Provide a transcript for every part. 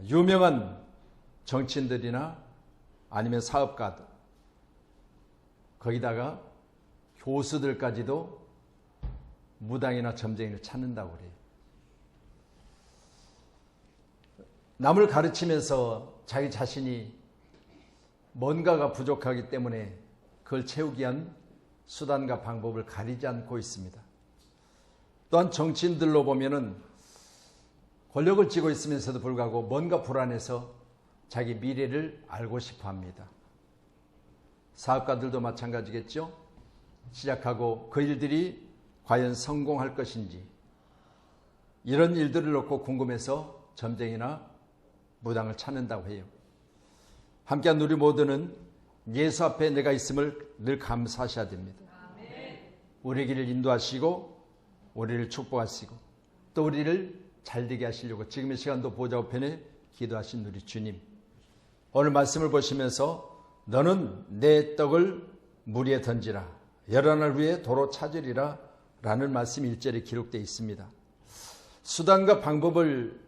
유명한 정치인들이나 아니면 사업가들, 거기다가 교수들까지도 무당이나 점쟁이를 찾는다고 그래요. 남을 가르치면서 자기 자신이 뭔가가 부족하기 때문에 그걸 채우기 위한 수단과 방법을 가리지 않고 있습니다. 또한 정치인들로 보면은 권력을 쥐고 있으면서도 불구하고 뭔가 불안해서 자기 미래를 알고 싶어 합니다. 사업가들도 마찬가지겠죠. 시작하고 그 일들이 과연 성공할 것인지 이런 일들을 놓고 궁금해서 점쟁이나 무당을 찾는다고 해요. 함께한 우리 모두는 예수 앞에 내가 있음을 늘 감사하셔야 됩니다. 우리 길을 인도하시고 우리를 축복하시고 또 우리를 잘되게 하시려고 지금 이 시간도 보좌 우편에 기도하신 우리 주님, 오늘 말씀을 보시면서 너는 내 떡을 물 위에 던지라 여러 날 후에 도로 찾으리라 라는 말씀이 1절에 기록되어 있습니다. 수단과 방법을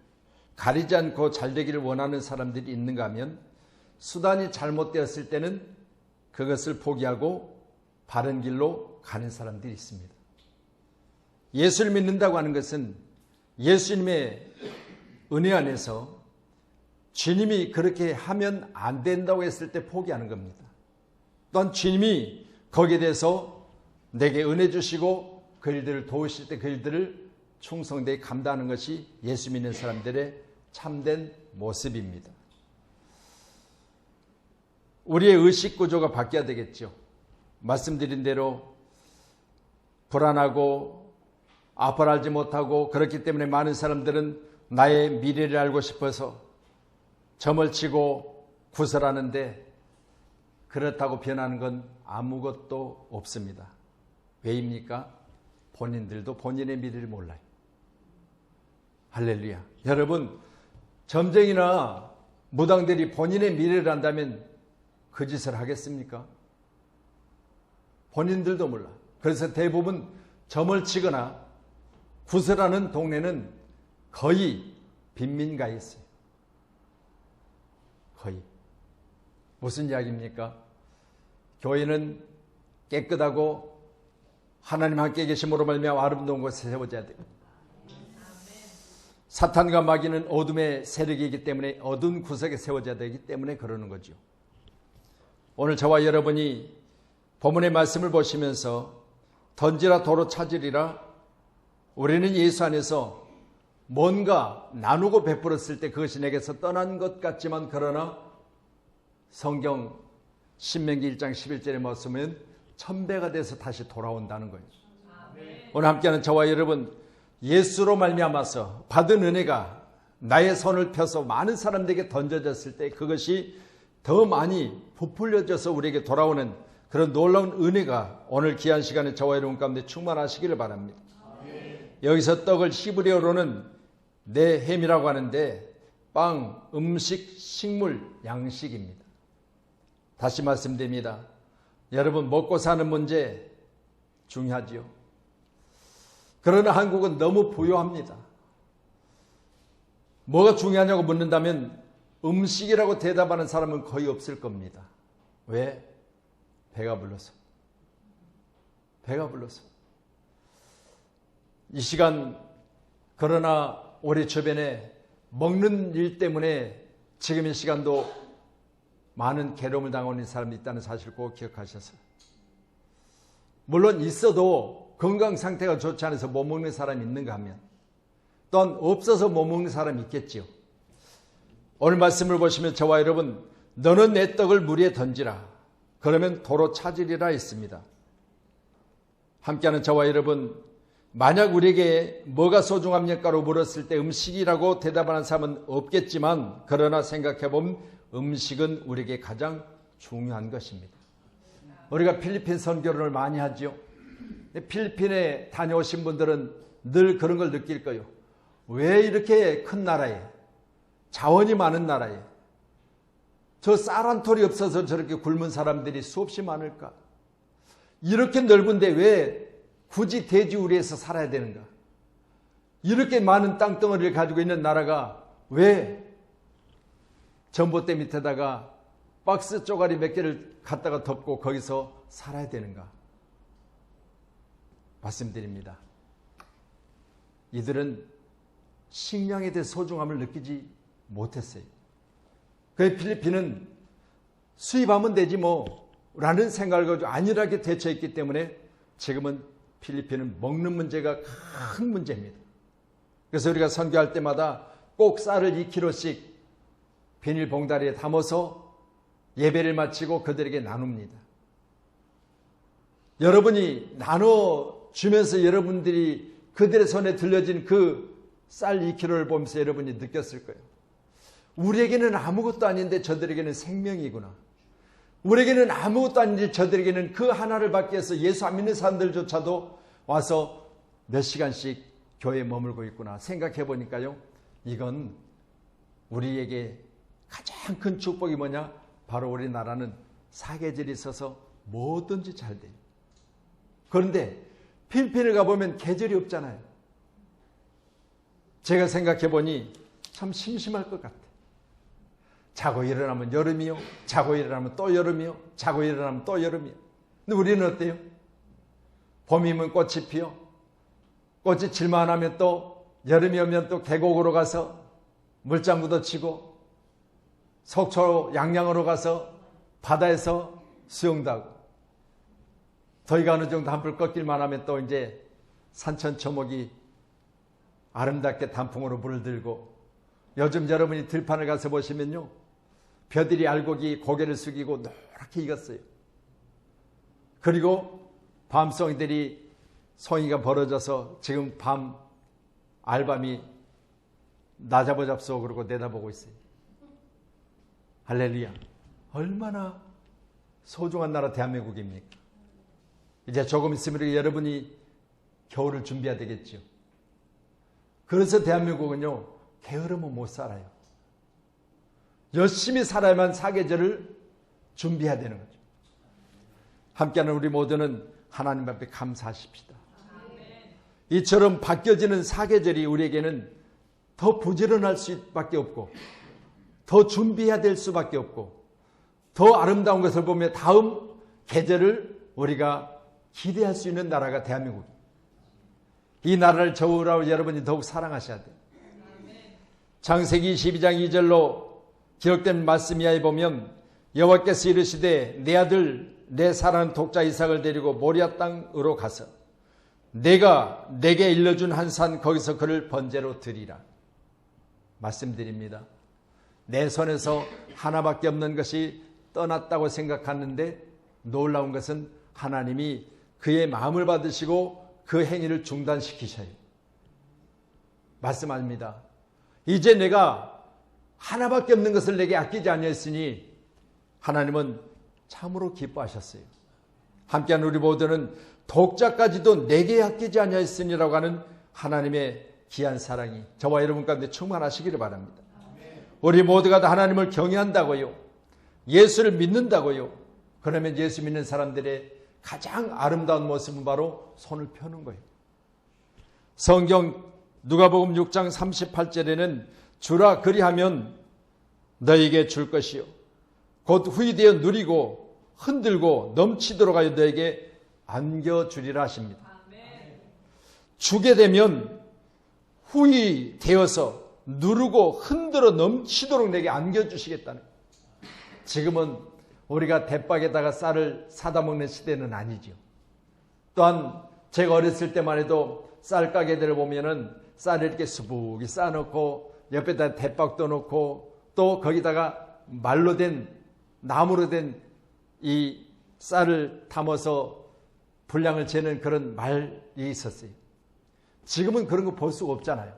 가리지 않고 잘되기를 원하는 사람들이 있는가 하면 수단이 잘못되었을 때는 그것을 포기하고 바른 길로 가는 사람들이 있습니다. 예수를 믿는다고 하는 것은 예수님의 은혜 안에서 주님이 그렇게 하면 안 된다고 했을 때 포기하는 겁니다. 또한 주님이 거기에 대해서 내게 은혜 주시고 그 일들을 도우실 때 그 일들을 충성되게 감당하는 것이 예수 믿는 사람들의 참된 모습입니다. 우리의 의식 구조가 바뀌어야 되겠죠. 말씀드린 대로 불안하고 앞을 알지 못하고 그렇기 때문에 많은 사람들은 나의 미래를 알고 싶어서 점을 치고 구설하는데 그렇다고 변하는 건 아무것도 없습니다. 왜입니까? 본인들도 본인의 미래를 몰라요. 할렐루야. 여러분, 점쟁이나 무당들이 본인의 미래를 안다면 그 짓을 하겠습니까? 본인들도 몰라. 그래서 대부분 점을 치거나 구설하는 동네는 거의 빈민가에 있어요. 거의. 무슨 이야기입니까? 교회는 깨끗하고 하나님 함께 계심으로 말미암아 아름다운 곳에 세워져야 돼요. 사탄과 마귀는 어둠의 세력이기 때문에 어두운 구석에 세워져야 되기 때문에 그러는 거죠. 오늘 저와 여러분이 본문의 말씀을 보시면서 던지라 도로 찾으리라, 우리는 예수 안에서 뭔가 나누고 베풀었을 때 그것이 내게서 떠난 것 같지만 그러나 성경 신명기 1장 11절에 말씀은 1000배가 돼서 다시 돌아온다는 거예요. 오늘 함께하는 저와 여러분, 예수로 말미암아서 받은 은혜가 나의 손을 펴서 많은 사람들에게 던져졌을 때 그것이 더 많이 부풀려져서 우리에게 돌아오는 그런 놀라운 은혜가 오늘 귀한 시간에 저와 여러분 가운데 충만하시기를 바랍니다. 여기서 떡을 히브리어로는 네햄이라고 하는데 빵, 음식, 식물, 양식입니다. 다시 말씀드립니다. 여러분, 먹고 사는 문제 중요하지요. 그러나 한국은 너무 부유합니다. 뭐가 중요하냐고 묻는다면 음식이라고 대답하는 사람은 거의 없을 겁니다. 왜? 배가 불러서. 배가 불러서. 이 시간 그러나 우리 주변에 먹는 일 때문에 지금 이 시간도 많은 괴로움을 당하고 있는 사람이 있다는 사실을 꼭 기억하셔서, 물론 있어도 건강 상태가 좋지 않아서 못 먹는 사람이 있는가 하면 또한 없어서 못 먹는 사람이 있겠지요. 오늘 말씀을 보시면 저와 여러분, 너는 내 떡을 물 위에 던지라 그러면 도로 찾으리라 했습니다. 함께하는 저와 여러분, 만약 우리에게 뭐가 소중합니까로 물었을 때 음식이라고 대답하는 사람은 없겠지만 그러나 생각해보면 음식은 우리에게 가장 중요한 것입니다. 우리가 필리핀 선교를 많이 하죠. 필리핀에 다녀오신 분들은 늘 그런 걸 느낄 거예요. 왜 이렇게 큰 나라에, 자원이 많은 나라에 저 쌀 한 톨이 없어서 저렇게 굶은 사람들이 수없이 많을까? 이렇게 넓은데 왜 굳이 돼지우리에서 살아야 되는가? 이렇게 많은 땅덩어리를 가지고 있는 나라가 왜 전봇대 밑에다가 박스 쪼가리 몇 개를 갖다가 덮고 거기서 살아야 되는가? 말씀드립니다. 이들은 식량에 대해 소중함을 느끼지 못했어요. 그 필리핀은 수입하면 되지 뭐 라는 생각을 가지고 안일하게 대처했기 때문에 지금은 필리핀은 먹는 문제가 큰 문제입니다. 그래서 우리가 선교할 때마다 꼭 쌀을 2kg씩 비닐봉다리에 담아서 예배를 마치고 그들에게 나눕니다. 여러분이 나눠주면서 여러분들이 그들의 손에 들려진 그 쌀 2kg를 보면서 여러분이 느꼈을 거예요. 우리에게는 아무것도 아닌데 저들에게는 생명이구나. 우리에게는 아무것도 아닌데 저들에게는 그 하나를 받기 위해서 예수 안 믿는 사람들조차도 와서 몇 시간씩 교회에 머물고 있구나 생각해 보니까요. 이건 우리에게 가장 큰 축복이 뭐냐? 바로 우리나라는 사계절이 있어서 뭐든지 잘 돼요. 그런데 필리핀을 가보면 계절이 없잖아요. 제가 생각해 보니 참 심심할 것 같아요. 자고 일어나면 여름이요. 자고 일어나면 또 여름이요. 자고 일어나면 또 여름이요. 근데 우리는 어때요? 봄이면 꽃이 피어. 꽃이 질만하면 또 여름이 오면 또 계곡으로 가서 물장구도 치고 속초 양양으로 가서 바다에서 수영도 하고 더위가 어느 정도 한풀 꺾일만 하면 또 이제 산천초목이 아름답게 단풍으로 물을 들고 요즘 여러분이 들판을 가서 보시면요. 벼들이 알곡이 고개를 숙이고 노랗게 익었어요. 그리고 밤송이들이 송이가 벌어져서 지금 밤 알밤이 나 잡아잡소 그러고 내다보고 있어요. 할렐루야. 얼마나 소중한 나라 대한민국입니까? 이제 조금 있으면 여러분이 겨울을 준비해야 되겠죠. 그래서 대한민국은요. 게으르면 못 살아요. 열심히 살아야만 사계절을 준비해야 되는 거죠. 함께하는 우리 모두는 하나님 앞에 감사하십시다. 이처럼 바뀌어지는 사계절이 우리에게는 더 부지런할 수밖에 없고 더 준비해야 될 수밖에 없고 더 아름다운 것을 보며 다음 계절을 우리가 기대할 수 있는 나라가 대한민국입니다. 이 나라를 저우라고 여러분이 더욱 사랑하셔야 돼요. 창세기 22장 2절로 기록된 말씀 이하에 보면 여호와께서 이르시되 내 아들 내 사랑하는 독자 이삭을 데리고 모리아 땅으로 가서 내가 내게 일러준 한 산 거기서 그를 번제로 드리라. 말씀드립니다. 내 손에서 하나밖에 없는 것이 떠났다고 생각하는데 놀라운 것은 하나님이 그의 마음을 받으시고 그 행위를 중단시키셔요. 말씀합니다. 이제 내가 하나밖에 없는 것을 내게 아끼지 아니했으니 하나님은 참으로 기뻐하셨어요. 함께한 우리 모두는 독자까지도 내게 아끼지 아니했으니라고 하는 하나님의 귀한 사랑이 저와 여러분 가운데 충만하시기를 바랍니다. 우리 모두가 다 하나님을 경외한다고요. 예수를 믿는다고요. 그러면 예수 믿는 사람들의 가장 아름다운 모습은 바로 손을 펴는 거예요. 성경 누가복음 6장 38절에는 주라 그리하면 너에게 줄 것이요 곧 후이되어 누리고 흔들고 넘치도록 하여 너에게 안겨주리라 하십니다. 주게 되면 후이 되어서 누르고 흔들어 넘치도록 내게 안겨주시겠다는 거예요. 지금은 우리가 대박에다가 쌀을 사다 먹는 시대는 아니죠. 또한 제가 어렸을 때만 해도 쌀 가게들을 보면은 쌀을 이렇게 수북이 쌓아놓고 옆에다 대박도 놓고 또 거기다가 말로 된 나무로 된 이 쌀을 담아서 분량을 재는 그런 말이 있었어요. 지금은 그런 거 볼 수가 없잖아요.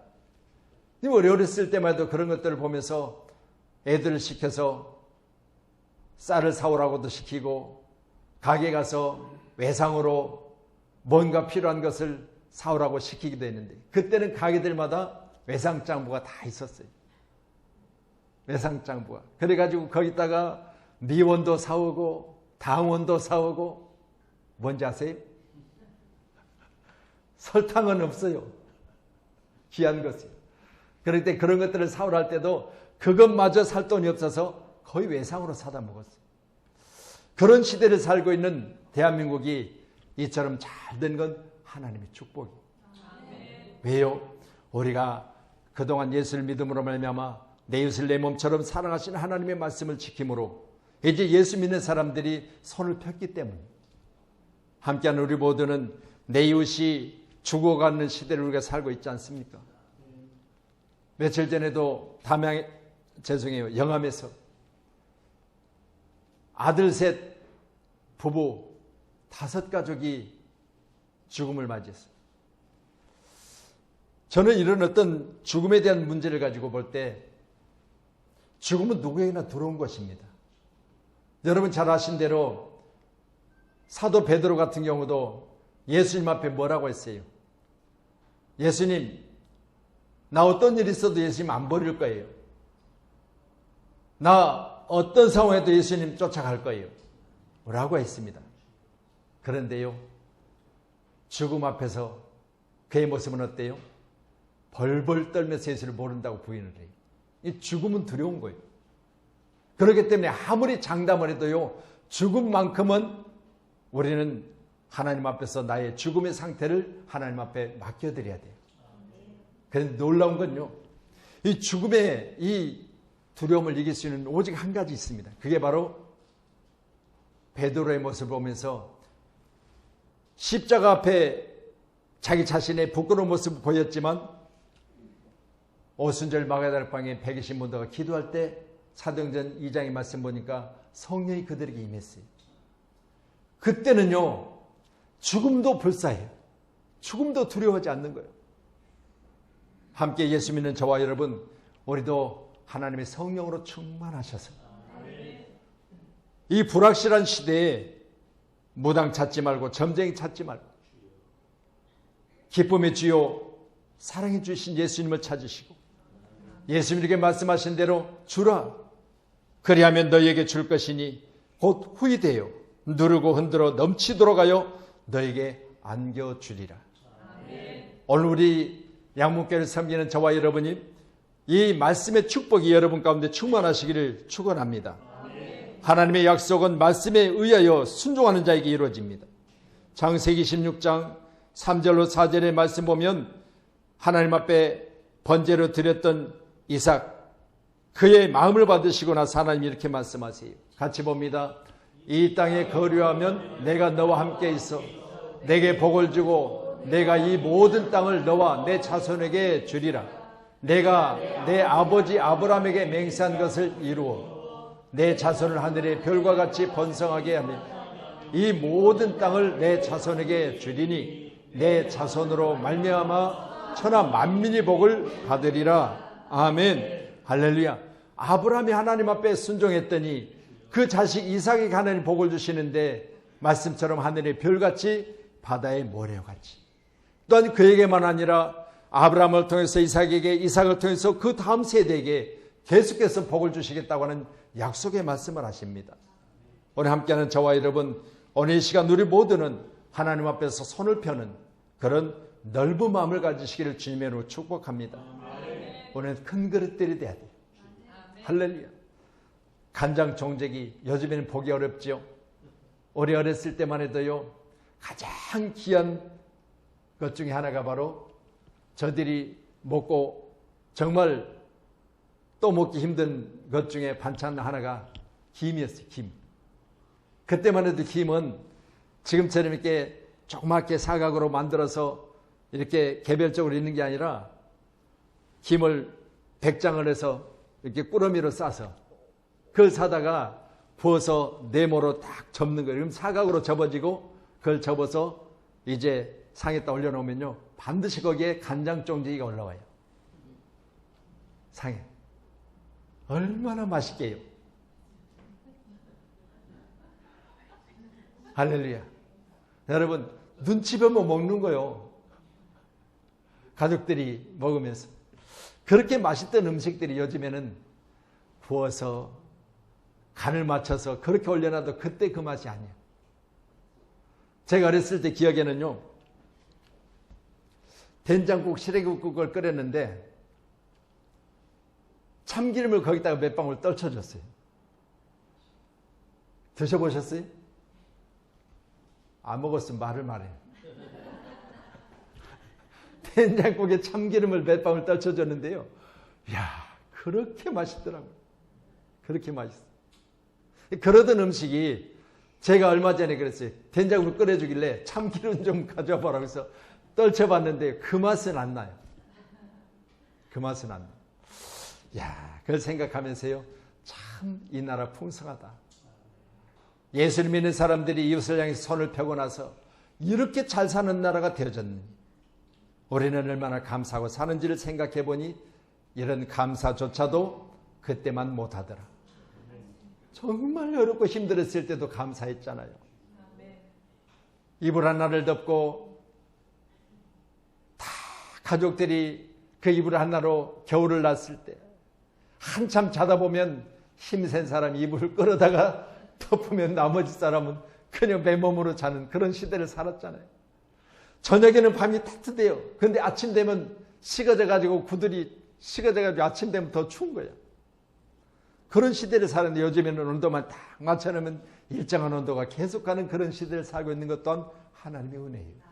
우리 어렸을 때만 해도 그런 것들을 보면서 애들을 시켜서 쌀을 사오라고도 시키고 가게 가서 외상으로 뭔가 필요한 것을 사오라고 시키기도 했는데 그때는 가게들마다 외상장부가 다 있었어요. 외상장부가. 그래가지고 거기다가 미원도 사오고 당원도 사오고 뭔지 아세요? 설탕은 없어요. 귀한 것이요. 그럴 때 그런 것들을 사오라 할 때도 그것마저 살 돈이 없어서 거의 외상으로 사다 먹었어요. 그런 시대를 살고 있는 대한민국이 이처럼 잘 된 건 하나님의 축복이에요. 왜요? 우리가 그동안 예수를 믿음으로 말미암아 내 이웃을 내 몸처럼 사랑하시는 하나님의 말씀을 지킴으로 이제 예수 믿는 사람들이 손을 폈기 때문에 함께하는 우리 모두는 내 이웃이 죽어가는 시대를 우리가 살고 있지 않습니까? 며칠 전에도 영암에서 아들 셋 부부 5가족이 죽음을 맞이했어요. 저는 이런 어떤 죽음에 대한 문제를 가지고 볼 때 죽음은 누구에게나 들어온 것입니다. 여러분 잘 아신 대로 사도 베드로 같은 경우도 예수님 앞에 뭐라고 했어요? 예수님, 나 어떤 일이 있어도 예수님 안 버릴 거예요. 나 어떤 상황에도 예수님 쫓아갈 거예요. 라고 했습니다. 그런데요, 죽음 앞에서 그의 모습은 어때요? 벌벌 떨면서 예수를 모른다고 부인을 해요. 이 죽음은 두려운 거예요. 그렇기 때문에 아무리 장담을 해도요, 죽음만큼은 우리는 하나님 앞에서 나의 죽음의 상태를 하나님 앞에 맡겨드려야 돼요. 그런데 놀라운 건요, 이 죽음의 이 두려움을 이길 수 있는 오직 한 가지 있습니다. 그게 바로 베드로의 모습을 보면서 십자가 앞에 자기 자신의 부끄러운 모습을 보였지만 오순절 마가다라 방에 120문도가 기도할 때 사도행전 2장의 말씀 보니까 성령이 그들에게 임했어요. 그때는요, 죽음도 불사해요. 죽음도 두려워하지 않는 거예요. 함께 예수 믿는 저와 여러분, 우리도 하나님의 성령으로 충만하셔서 이 불확실한 시대에 무당 찾지 말고 점쟁이 찾지 말고 기쁨의 주요 사랑해 주신 예수님을 찾으시고 예수님에게 말씀하신 대로 주라, 그리하면 너희에게 줄 것이니 곧 후이되어 누르고 흔들어 넘치도록 하여 너에게 안겨주리라. 오늘 우리 양문교회를 섬기는 저와 여러분이 이 말씀의 축복이 여러분 가운데 충만하시기를 축원합니다. 하나님의 약속은 말씀에 의하여 순종하는 자에게 이루어집니다. 창세기 16장 3절로 4절의 말씀 보면 하나님 앞에 번제로 드렸던 이삭, 그의 마음을 받으시고 나서 하나님이 이렇게 말씀하세요. 같이 봅니다. 이 땅에 거류하면 내가 너와 함께 있어 내게 복을 주고 내가 이 모든 땅을 너와 내 자손에게 주리라. 내가 내 아버지 아브라함에게 맹세한 것을 이루어 내 자손을 하늘의 별과 같이 번성하게 하며 이 모든 땅을 내 자손에게 주리니 내 자손으로 말미암아 천하 만민이 복을 받으리라. 아멘. 할렐루야. 아브라함이 하나님 앞에 순종했더니 그 자식 이삭에게 하나님 복을 주시는데 말씀처럼 하늘의 별같이 바다의 모래같이, 또한 그에게만 아니라 아브라함을 통해서 이삭에게, 이삭을 통해서 그 다음 세대에게 계속해서 복을 주시겠다고 하는 약속의 말씀을 하십니다. 오늘 함께하는 저와 여러분, 오늘 이 시간 우리 모두는 하나님 앞에서 손을 펴는 그런 넓은 마음을 가지시기를 주님의 이름으로 축복합니다. 오늘 큰 그릇들이 돼야 돼요. 할렐루야. 간장 종제기 요즘에는 보기 어렵죠. 우리 어렸을 때만 해도요, 가장 귀한 것 중에 하나가 바로 저들이 먹고 정말 또 먹기 힘든 것 중에 반찬 하나가 김이었어요. 김. 그때만 해도 김은 지금처럼 이렇게 조그맣게 사각으로 만들어서 이렇게 개별적으로 있는 게 아니라 김을 백장을 해서 이렇게 꾸러미로 싸서 그걸 사다가 부어서 네모로 딱 접는 거예요. 그럼 사각으로 접어지고 그걸 접어서 이제 상에다 올려놓으면요, 반드시 거기에 간장 종지기가 올라와요. 상에. 얼마나 맛있게요. 할렐루야. 여러분, 눈치 보면 먹는 거요. 가족들이 먹으면서. 그렇게 맛있던 음식들이 요즘에는 부어서 간을 맞춰서 그렇게 올려놔도 그때 그 맛이 아니에요. 제가 어렸을 때 기억에는요, 된장국, 시래기국을 끓였는데 참기름을 거기다가 몇 방울 떨쳐줬어요. 드셔보셨어요? 안 먹었으면 말을 말해요. 된장국에 참기름을 몇 방울 떨쳐줬는데요. 이야, 그렇게 맛있더라고요. 그렇게 맛있어요. 그러던 음식이 제가 얼마 전에 그랬어요. 된장으로 끓여주길래 참기름 좀 가져와 보라고 해서 떨쳐봤는데 그 맛은 안 나요. 그 맛은 안 나요. 이야, 그걸 생각하면서요. 참 이 나라 풍성하다. 예수를 믿는 사람들이 이웃을 향해서 손을 펴고 나서 이렇게 잘 사는 나라가 되어졌느니 우리는 얼마나 감사하고 사는지를 생각해 보니 이런 감사조차도 그때만 못하더라. 정말 어렵고 힘들었을 때도 감사했잖아요. 이불 하나를 덮고 다 가족들이 그 이불 하나로 겨울을 났을 때 한참 자다 보면 힘센 사람이 이불을 끌어다가 덮으면 나머지 사람은 그냥 맨몸으로 자는 그런 시대를 살았잖아요. 저녁에는 밤이 따뜻해요. 그런데 아침 되면 식어져가지고 구들이 식어져가지고 아침 되면 더 추운 거예요. 그런 시대를 사는데 요즘에는 온도만 딱 맞춰놓으면 일정한 온도가 계속가는 그런 시대를 살고 있는 것 또한 하나님의 은혜예요.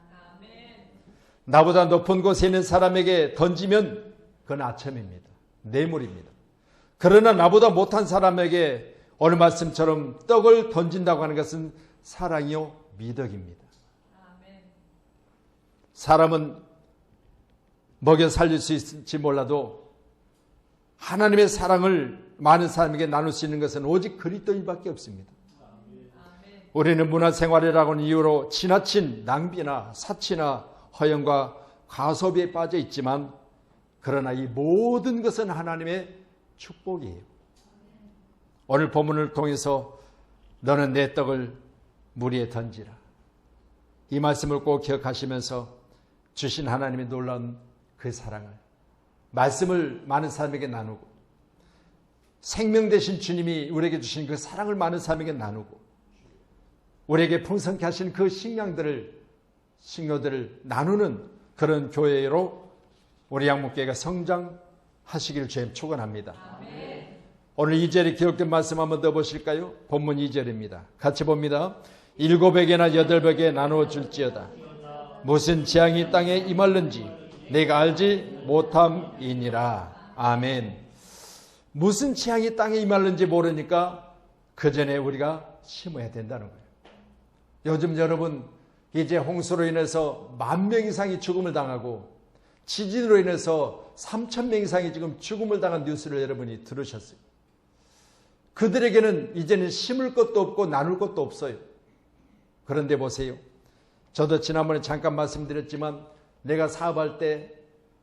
나보다 높은 곳에 있는 사람에게 던지면 그건 아첨입니다. 뇌물입니다. 그러나 나보다 못한 사람에게 오늘 말씀처럼 떡을 던진다고 하는 것은 사랑이요 미덕입니다. 사람은 먹여 살릴 수 있을지 몰라도 하나님의 사랑을 많은 사람에게 나눌 수 있는 것은 오직 그리스도인밖에 없습니다. 우리는 문화생활이라고 하는 이유로 지나친 낭비나 사치나 허영과 과소비에 빠져 있지만 그러나 이 모든 것은 하나님의 축복이에요. 오늘 본문을 통해서 너는 내 떡을 물 위에 던지라. 이 말씀을 꼭 기억하시면서 주신 하나님의 놀라운 그 사랑을 말씀을 많은 사람에게 나누고 생명 되신 주님이 우리에게 주신 그 사랑을 많은 사람에게 나누고 우리에게 풍성케 하신 그 식료들을 나누는 그런 교회로 우리 양목교회가 성장하시기를 주님 축원합니다. 오늘 2절에 기록된 말씀 한번 더 보실까요? 본문 2절입니다. 같이 봅니다. 7에게나 8에게 나누어 줄지어다. 무슨 재앙이 땅에 임할는지 내가 알지 못함이니라. 아멘. 무슨 재앙이 땅에 임할는지 모르니까 그 전에 우리가 심어야 된다는 거예요. 요즘 여러분 이제 홍수로 인해서 10,000명 이상이 죽음을 당하고 지진으로 인해서 3,000명 이상이 지금 죽음을 당한 뉴스를 여러분이 들으셨어요. 그들에게는 이제는 심을 것도 없고 나눌 것도 없어요. 그런데 보세요. 저도 지난번에 잠깐 말씀드렸지만 내가 사업할 때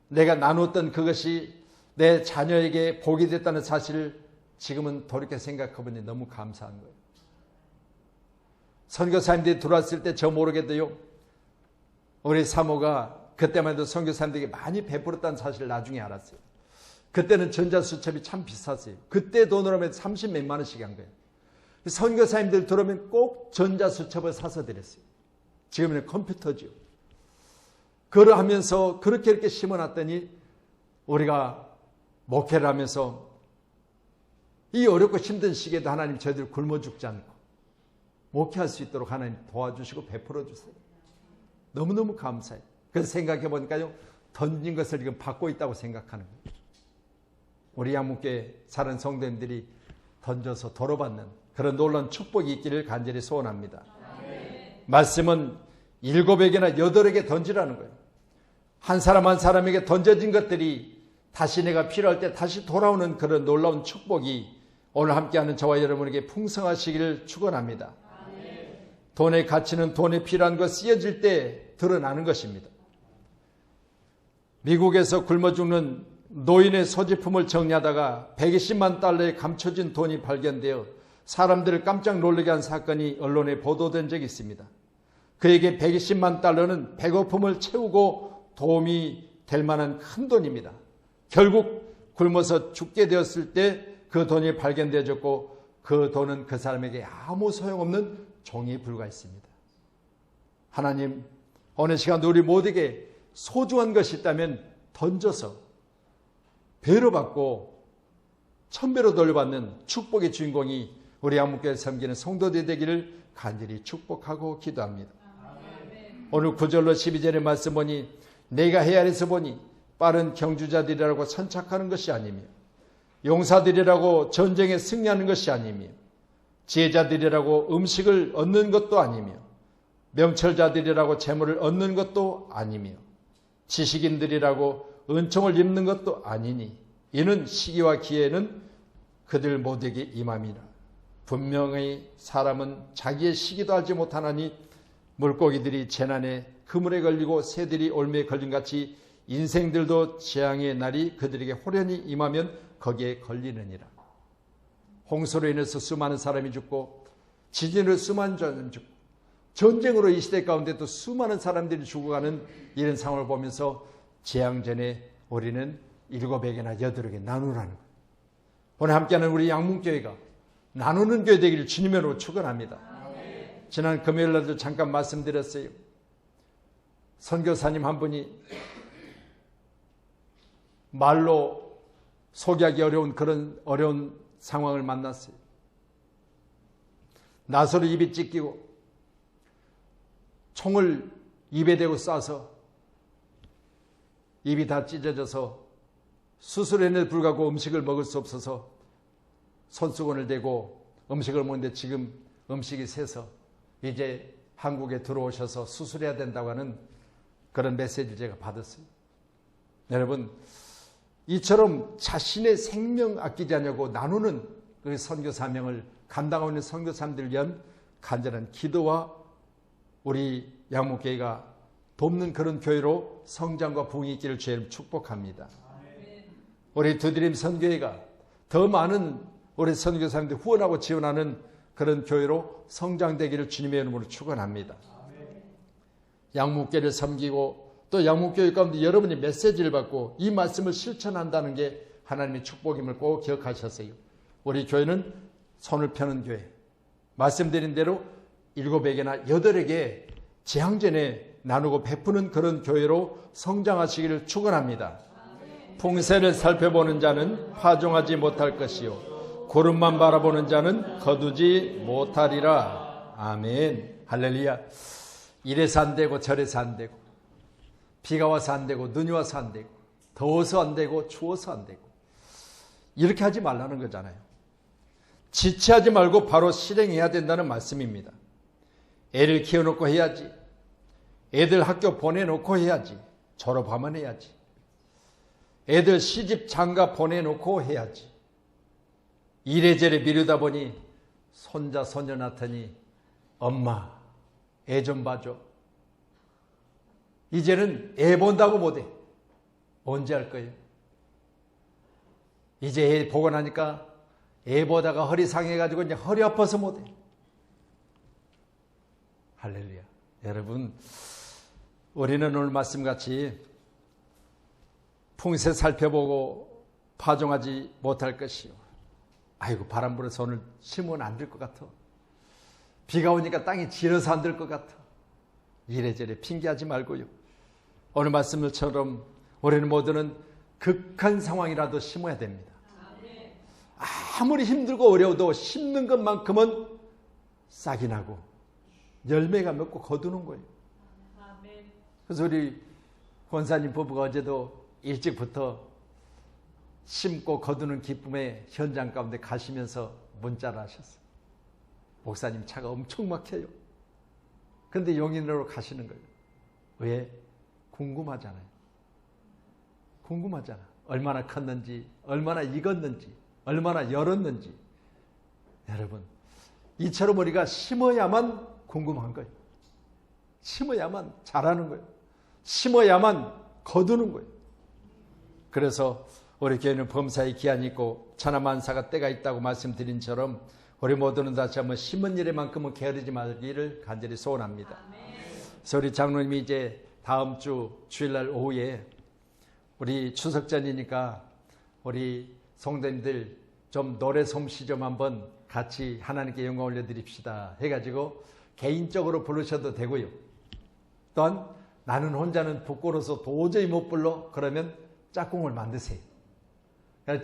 내가 나눴던 그것이 내 자녀에게 복이 됐다는 사실을 지금은 돌이켜 생각해보니 너무 감사한 거예요. 선교사님들이 들어왔을 때 저 모르게도요. 우리 사모가 그때만 해도 선교사님들에게 많이 베풀었다는 사실을 나중에 알았어요. 그때는 전자수첩이 참 비쌌어요. 그때 돈으로 하면 30몇만 원씩 한 거예요. 선교사님들 들어오면 꼭 전자수첩을 사서 드렸어요. 지금은 컴퓨터죠. 그걸 하면서 그렇게 심어놨더니 우리가 목회를 하면서 이 어렵고 힘든 시기에도 하나님 저희들 굶어 죽지 않고 목회할 수 있도록 하나님 도와주시고 베풀어 주세요. 너무너무 감사해요. 그래서 생각해 보니까요. 던진 것을 지금 받고 있다고 생각하는 거예요. 우리 양문교회 사는 성도님들이 던져서 도로받는 그런 놀라운 축복이 있기를 간절히 소원합니다. 말씀은 7에게나 8에게 던지라는 거예요. 한 사람 한 사람에게 던져진 것들이 다시 내가 필요할 때 다시 돌아오는 그런 놀라운 축복이 오늘 함께하는 저와 여러분에게 풍성하시기를 축원합니다. 돈의 가치는 돈에 필요한 것 쓰여질 때 드러나는 것입니다. 미국에서 굶어 죽는 노인의 소지품을 정리하다가 120만 달러에 감춰진 돈이 발견되어 사람들을 깜짝 놀라게 한 사건이 언론에 보도된 적이 있습니다. 그에게 120만 달러는 배고픔을 채우고 도움이 될 만한 큰 돈입니다. 결국 굶어서 죽게 되었을 때 그 돈이 발견되어졌고 그 돈은 그 사람에게 아무 소용없는 종이 불과했습니다. 하나님, 어느 시간 우리 모두에게 소중한 것이 있다면 던져서 배로 받고 천배로 돌려받는 축복의 주인공이 우리 양목교회 섬기는 성도들 되기를 간절히 축복하고 기도합니다. 오늘 9절로 12절의 말씀 보니 내가 헤아려서 보니 빠른 경주자들이라고 선착하는 것이 아니며 용사들이라고 전쟁에 승리하는 것이 아니며 지혜자들이라고 음식을 얻는 것도 아니며 명철자들이라고 재물을 얻는 것도 아니며 지식인들이라고 은총을 입는 것도 아니니 이는 시기와 기회는 그들 모두에게 임함이라. 분명히 사람은 자기의 시기도 알지 못하나니 물고기들이 재난에 그물에 걸리고 새들이 올매에 걸린 같이 인생들도 재앙의 날이 그들에게 호련히 임하면 거기에 걸리느니라. 홍수로 인해서 수많은 사람이 죽고 지진으로 수많은 사람이 죽고 전쟁으로 이 시대 가운데도 수많은 사람들이 죽어가는 이런 상황을 보면서 재앙 전에 우리는 7에게나 8에게 나누라는 거예요. 오늘 함께하는 우리 양문교회가 나누는 교회 되기를 주님으로 축원합니다. 지난 금요일 날도 잠깐 말씀드렸어요. 선교사님 한 분이 말로 소개하기 어려운 그런 어려운 상황을 만났어요. 나서로 입이 찢기고 총을 입에 대고 쏴서 입이 다 찢어져서 수술에는 불구하고 음식을 먹을 수 없어서 손수건을 대고 음식을 먹는데 지금 음식이 새서 이제 한국에 들어오셔서 수술해야 된다고 하는 그런 메시지를 제가 받았어요. 여러분, 이처럼 자신의 생명 아끼지 않냐고 나누는 그 선교 사명을 감당하고 있는 선교사님들을 위한 간절한 기도와 우리 양목교회가 돕는 그런 교회로 성장과 부흥이 있기를 주님 축복합니다. 우리 두드림 선교회가 더 많은 우리 선교사님들 후원하고 지원하는 그런 교회로 성장되기를 주님의 이름으로 축원합니다. 양목교회를 섬기고 또 양목교회 가운데 여러분이 메시지를 받고 이 말씀을 실천한다는 게 하나님의 축복임을 꼭 기억하셨어요. 우리 교회는 손을 펴는 교회, 말씀드린 대로 7에게나 8에게 재앙전에 나누고 베푸는 그런 교회로 성장하시기를 축원합니다. 풍세를 살펴보는 자는 파종하지 못할 것이요 구름만 바라보는 자는 거두지 못하리라. 아멘. 할렐루야. 이래서 안 되고 저래서 안 되고 비가 와서 안 되고 눈이 와서 안 되고 더워서 안 되고 추워서 안 되고 이렇게 하지 말라는 거잖아요. 지체하지 말고 바로 실행해야 된다는 말씀입니다. 애를 키워놓고 해야지. 애들 학교 보내놓고 해야지. 졸업하면 해야지. 애들 시집 장가 보내놓고 해야지. 이래저래 미루다 보니 손자 손녀 낳더니 엄마 애 좀 봐줘. 이제는 애 본다고 못해. 언제 할 거예요? 이제 애 보고 나니까 애 보다가 허리 상해가지고 이제 허리 아파서 못해. 할렐루야. 여러분, 우리는 오늘 말씀같이 풍세 살펴보고 파종하지 못할 것이요. 아이고 바람 불어서 오늘 심으면 안 될 것 같아. 비가 오니까 땅이 질어서 안 될 것 같아. 이래저래 핑계하지 말고요. 오늘 말씀처럼 우리는 모두는 극한 상황이라도 심어야 됩니다. 아무리 힘들고 어려워도 심는 것만큼은 싹이 나고 열매가 맺고 거두는 거예요. 그래서 우리 권사님 부부가 어제도 일찍부터 심고 거두는 기쁨의 현장 가운데 가시면서 문자를 하셨어요. 목사님 차가 엄청 막혀요. 그런데 용인으로 가시는 거예요. 왜? 궁금하잖아요. 궁금하잖아. 얼마나 컸는지, 얼마나 익었는지, 얼마나 열었는지. 여러분, 이처럼 우리가 심어야만 궁금한 거예요. 심어야만 자라는 거예요. 심어야만 거두는 거예요. 그래서 우리 교회는 범사에 기한이 있고 천하만사가 때가 있다고 말씀드린 처럼 우리 모두는 다시 한번 심은 일에만큼은 게으르지 말기를 간절히 소원합니다. 그래서 우리 장로님이 이제 다음 주 주일날 오후에 우리 추석 전이니까 우리 성도님들 좀 노래 솜씨 좀 한번 같이 하나님께 영광 올려드립시다 해가지고 개인적으로 부르셔도 되고요. 또한 나는 혼자는 부끄러워서 도저히 못 불러 그러면 짝꿍을 만드세요.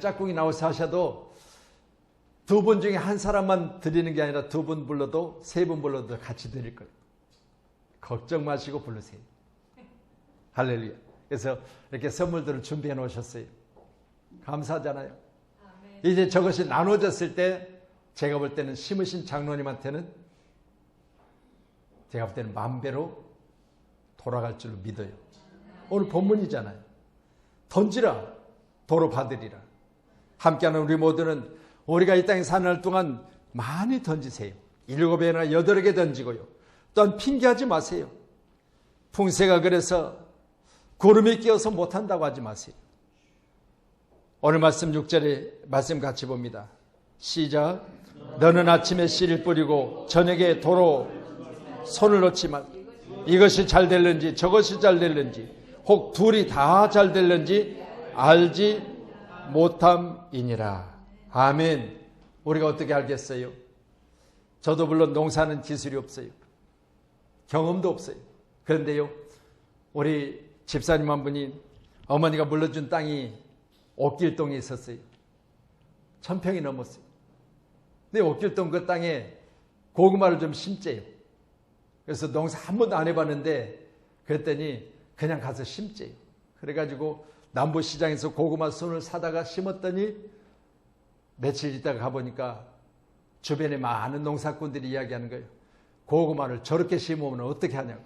짝꿍이 나와서 하셔도 두 분 중에 한 사람만 드리는 게 아니라 두 분 불러도 세 분 불러도 같이 드릴 거예요. 걱정 마시고 부르세요. 할렐루야. 그래서 이렇게 선물들을 준비해 놓으셨어요. 감사하잖아요. 이제 저것이 나눠졌을 때 제가 볼 때는 심으신 장로님한테는 제가 볼 때는 만배로 돌아갈 줄로 믿어요. 오늘 본문이잖아요. 던지라 도로 받으리라. 함께하는 우리 모두는 우리가 이 땅에 사는 날 동안 많이 던지세요. 7배나 8개 던지고요. 또한 핑계하지 마세요. 풍세가 그래서 구름이 끼어서 못한다고 하지 마세요. 오늘 말씀 6절에 말씀 같이 봅니다. 시작. 너는 아침에 씨를 뿌리고 저녁에 도로 손을 놓지 마. 이것이 잘 될는지 저것이 잘 될는지 혹 둘이 다 잘 될는지 알지 못함이니라. 아멘. 우리가 어떻게 알겠어요? 저도 물론 농사는 기술이 없어요. 경험도 없어요. 그런데요, 우리 집사님 한 분이 어머니가 물려준 땅이 옥길동에 있었어요. 1000평이 넘었어요. 근데 옥길동 그 땅에 고구마를 좀 심재요. 그래서 농사 한 번도 안 해봤는데 그랬더니 그냥 가서 심재요. 그래가지고 남부시장에서 고구마 순을 사다가 심었더니 며칠 있다가 가보니까 주변에 많은 농사꾼들이 이야기하는 거예요. 고구마를 저렇게 심으면 어떻게 하냐고.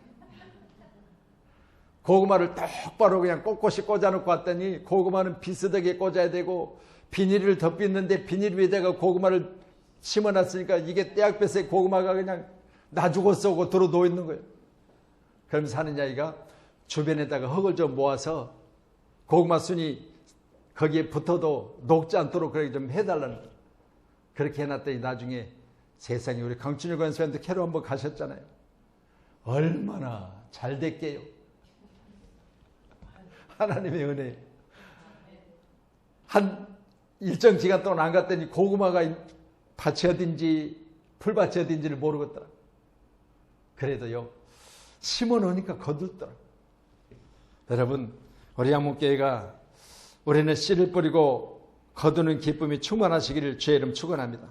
고구마를 똑바로 그냥 꼿꼿이 꽂아놓고 왔더니 고구마는 비스듬하게 꽂아야 되고 비닐을 덮였는데 비닐 위에다가 고구마를 심어놨으니까 이게 떼약볕에 고구마가 그냥 나 죽었어 하고 들어 놓여 있는 거예요. 그러면서 하는 이야기가 주변에다가 흙을 좀 모아서 고구마 순이 거기에 붙어도 녹지 않도록 그렇게 좀 해달라는 거예요. 그렇게 해놨더니 나중에 세상에 우리 강춘일 권사님도 캐로 한번 가셨잖아요. 얼마나 잘 됐게요. 하나님의 은혜. 한 일정 기간 동안 안 갔더니 고구마가 밭이 어딘지 풀밭이 어딘지를 모르겠더라. 그래도요, 심어 놓으니까 거둘더라. 여러분, 우리 양목교회가 우리는 씨를 뿌리고 거두는 기쁨이 충만하시기를 주의 이름 축원합니다.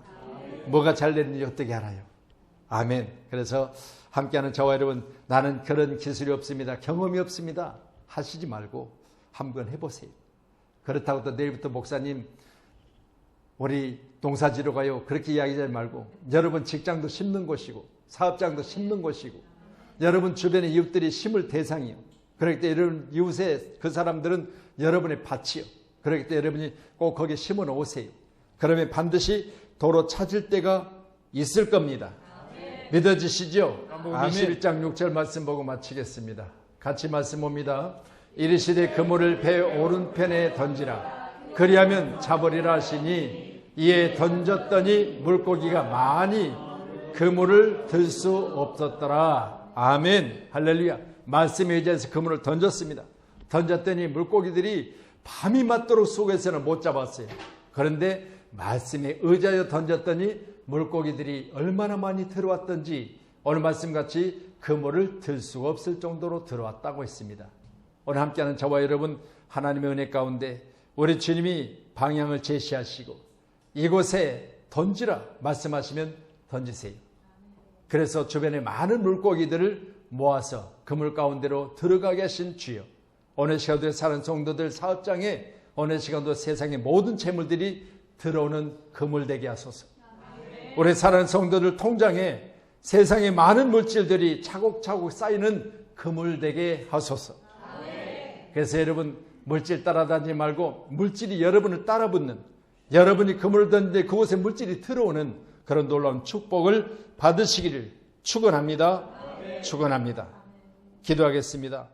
뭐가 잘 되는지 어떻게 알아요? 아멘. 그래서 함께하는 저와 여러분, 나는 그런 기술이 없습니다. 경험이 없습니다. 하시지 말고 한번 해보세요. 그렇다고 또 내일부터 목사님 우리 농사지러 가요. 그렇게 이야기하지 말고 여러분 직장도 심는 곳이고 사업장도 심는 곳이고 여러분 주변의 이웃들이 심을 대상이요. 그렇기 때문에 여러분 이웃의 그 사람들은 여러분의 밭이요. 그렇기 때문에 여러분이 꼭 거기에 심어 놓으세요. 그러면 반드시 도로 찾을 때가 있을 겁니다. 아멘. 믿어지시죠? 11장 6절 말씀 보고 마치겠습니다. 같이 말씀 봅니다. 이르시되 그물을 배 오른편에 던지라. 그리하면 잡으리라 하시니 이에 던졌더니 물고기가 많이 그물을 들 수 없었더라. 아멘. 할렐루야. 말씀에 의지해서 그물을 던졌습니다. 던졌더니 물고기들이 밤이 맞도록 속에서는 못 잡았어요. 그런데 말씀에 의지하여 던졌더니 물고기들이 얼마나 많이 들어왔던지 오늘 말씀같이 그물을 들 수가 없을 정도로 들어왔다고 했습니다. 오늘 함께하는 저와 여러분 하나님의 은혜 가운데 우리 주님이 방향을 제시하시고 이곳에 던지라 말씀하시면 던지세요. 그래서 주변에 많은 물고기들을 모아서 그물 가운데로 들어가게 하신 주여, 오늘 시간도 사는 성도들 사업장에 오늘 시간도 세상의 모든 재물들이 들어오는 그물 되게 하소서. 우리 사는 성도들 통장에 세상의 많은 물질들이 차곡차곡 쌓이는 그물 되게 하소서. 그래서 여러분 물질 따라다니지 말고 물질이 여러분을 따라붙는, 여러분이 그물을 던지는데 그곳에 물질이 들어오는 그런 놀라운 축복을 받으시기를 축원합니다. 축원합니다. 기도하겠습니다.